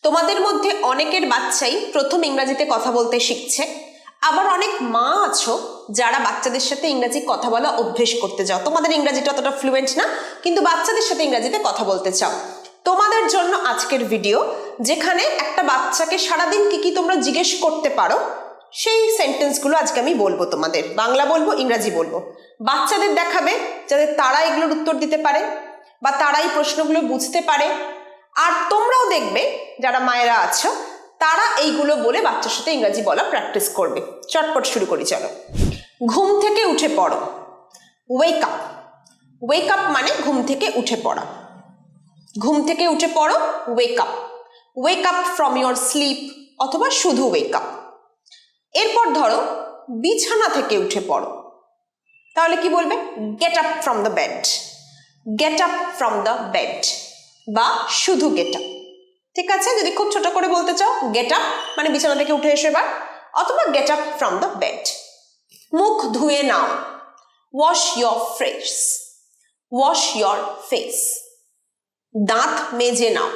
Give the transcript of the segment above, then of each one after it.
তোমাদের মধ্যে অনেকের বাচ্চাই প্রথম ইংরেজিতে কথা বলতে শিখছে, আবার অনেক মা আছো যারা বাচ্চাদের সাথে ইংরেজি কথা বলা অভ্যেস করতে চাও। তোমাদের ইংরেজিটা অতটা ফ্লুয়েন্ট না, কিন্তু বাচ্চাদের সাথে ইংরেজিতে কথা বলতে চাও। তোমাদের জন্য আজকের ভিডিও, যেখানে একটা বাচ্চাকে সারাদিন কি কি তোমরা জিজ্ঞেস করতে পারো সেই সেন্টেন্সগুলো আজকে আমি বলবো। তোমাদের বাংলা বলবো, ইংরাজি বলবো। বাচ্চাদের দেখাবে যাতে তারা এগুলোর উত্তর দিতে পারে বা তারা এই প্রশ্নগুলো বুঝতে পারে। আর তোমরাও দেখবে যারা মায়েরা আছো তারা এইগুলো বলে বাচ্চার সাথে ইংরাজি বলা প্র্যাকটিস করবে। চটপট শুরু করি, চলো। ঘুম থেকে উঠে পড়ো, ওয়েক আপ। ওয়েক আপ মানে ঘুম থেকে উঠে পড়া। ঘুম থেকে উঠে পড়ো, wake up. Wake up from your sleep অথবা শুধু ওয়েক আপ। এরপর ধরো বিছানা থেকে উঠে পড়ো, তাহলে কি বলবে? Gate up from the bed. Gate up from the bed বা শুধু গেট আপ। ঠিক আছে, যদি খুব ছোট করে বলতে চাও গেট আপ মানে বিছানা থেকে উঠে এসো এবার, অথবা get up from the bed. মুখ ধুয়ে নাও, wash your face. Wash your face. দাঁত মেজে নাও,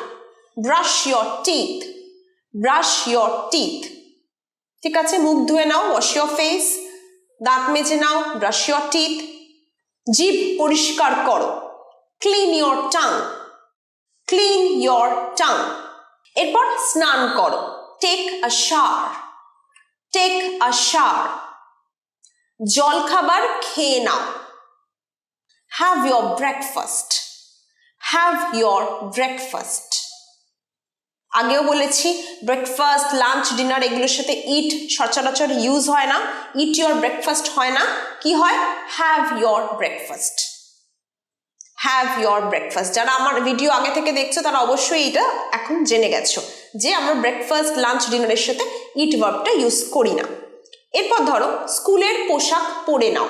brush your teeth. Brush your teeth. ঠিক আছে, মুখ ধুয়ে নাও, ওয়াশ ইয়োর ফেস, দাঁত মেজে নাও, ব্রাশ ইয়োর টিথ। জিভ পরিষ্কার করো, clean your tongue. Clean your tongue. এরপর স্নান করো, take a shower. Take a shower. জল খাবার খেয়ে নাও, have your breakfast. Have your breakfast. আগেও বলেছি ব্রেকফাস্ট, লাঞ্চ, ডিনার এগুলোর সাথে ইট সচরাচর ইউজ হয় না, ইট ইয়োর ব্রেকফাস্ট হয় না। কি হয়? Have your breakfast. Have your breakfast. যারা আমার ভিডিও আগে থেকে দেখছো তারা অবশ্যই এটা এখন জেনে গেছো যে আমরা ব্রেকফাস্ট, লাঞ্চ, ডিনারের সাথে ইট ভার্বটা ইউজ করি না। এরপর ধরো স্কুলের পোশাক পরে নাও,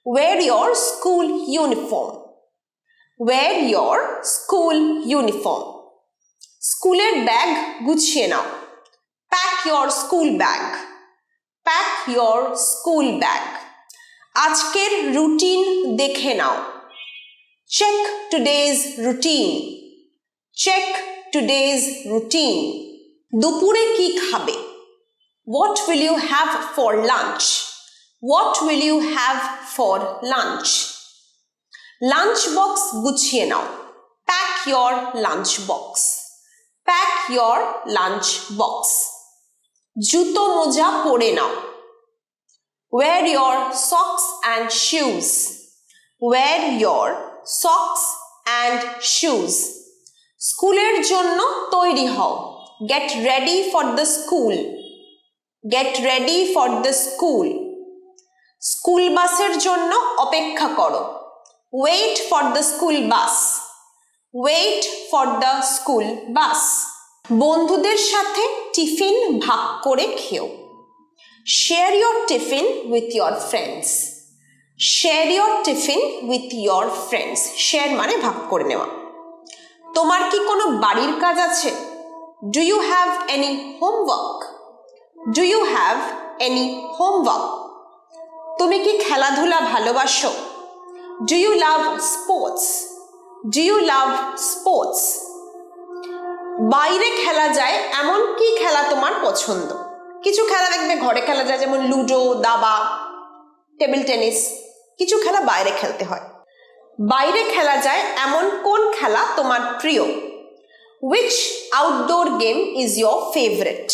wear your school uniform. Wear your school uniform. স্কুলের ব্যাগ গুছিয়ে নাও, pack your school bag. Pack your school bag. আজকের রুটিন দেখে নাও, check today's routine. Check today's routine. দুপুরে কি খাবে? What will you have for lunch? What will you have for lunch? Lunch box গুছিয়ে নাও, pack your lunch box. Pack your lunch box. জুতো মোজা পরে নাও, wear your socks and shoes. Wear your socks and shoes. স্কুলের জন্য তৈরি হও, get ready for the school. Get ready for the school. School বাসের জন্য অপেক্ষা করো, wait for the school bus. Wait for the school bus. বন্ধুদের সাথে টিফিন ভাগ করে খেও, share your tiffin with your friends. Share your tiffin with your friends. Share মানে ভাগ করে নেওয়া। তোমার কি কোনো বাড়ির কাজ আছে? Do you have any homework? Do you have any homework? তুমি কি খেলাধুলা ভালোবাসো? Do you love sports? Do you love sports? বাইরে খেলা যায় এমন কি খেলা তোমার পছন্দ? কিছু খেলা দেখবে ঘরে খেলা যায়, যেমন লুডো, দাবা, টেবিল টেনিস। কিছু খেলা বাইরে খেলতে হয়। বাইরে খেলা যায় এমন কোন খেলা তোমার প্রিয়? Which outdoor game is your favorite?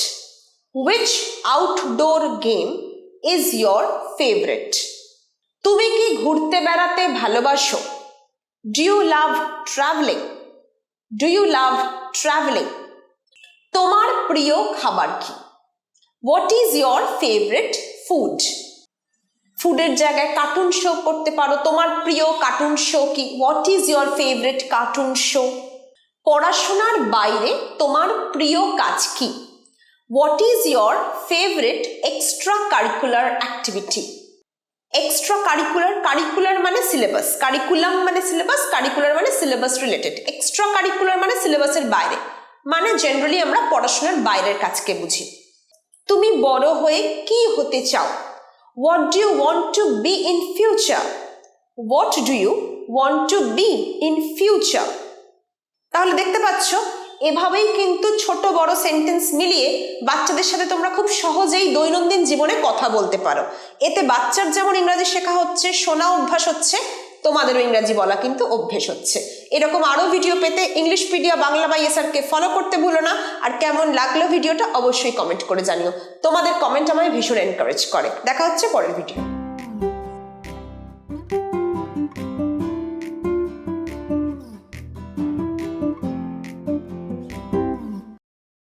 Which outdoor game is your favorite? তুমি কি ঘুরতে বেড়াতে ভালোবাসো? Do you love traveling? Do you love traveling? তোমার প্রিয় খাবার কি? What is your favorite food? ফুডের জায়গায় কার্টুন শো করতে পারো, তোমার প্রিয় কার্টুন শো কি? What is your favourite cartoon show? পড়াশোনার বাইরে তোমার প্রিয় কাজ কি? What is your favourite extra curricular activity? Extra curricular, curricular মানে সিলেবাস, কারিকুলাম মানে সিলেবাস, কারিকুলার মানে সিলেবাস রিলেটেড। এক্সট্রা কারিকুলার মানে সিলেবাসের বাইরে, মানে জেনারেলি আমরা পড়াশোনার বাইরের কাজকে বুঝি। তুমি বড় হয়ে কি হতে চাও? What do you want to be in future? What do you want to be in future? তাহলে দেখতে পাচ্ছ এভাবেই কিন্তু ছোট বড় সেন্টেন্স মিলিয়ে বাচ্চাদের সাথে তোমরা খুব সহজেই দৈনন্দিন জীবনে কথা বলতে পারো। এতে বাচ্চার যেমন ইংরাজি শেখা হচ্ছে, শোনা অভ্যাস হচ্ছে, তোমাদেরও ইংরাজি বলা কিন্তু অভ্যেস হচ্ছে। এরকম আরো ভিডিও পেতে ইংলিশপিডিয়া বাংলা বাই এসআরকে ফলো করতে ভুলো না। আর কেমন লাগলো ভিডিওটা অবশ্যই কমেন্ট করে জানিও, তোমাদের কমেন্ট আমায় ভীষণ এনকারেজ করে। দেখা হচ্ছে পরের ভিডিও।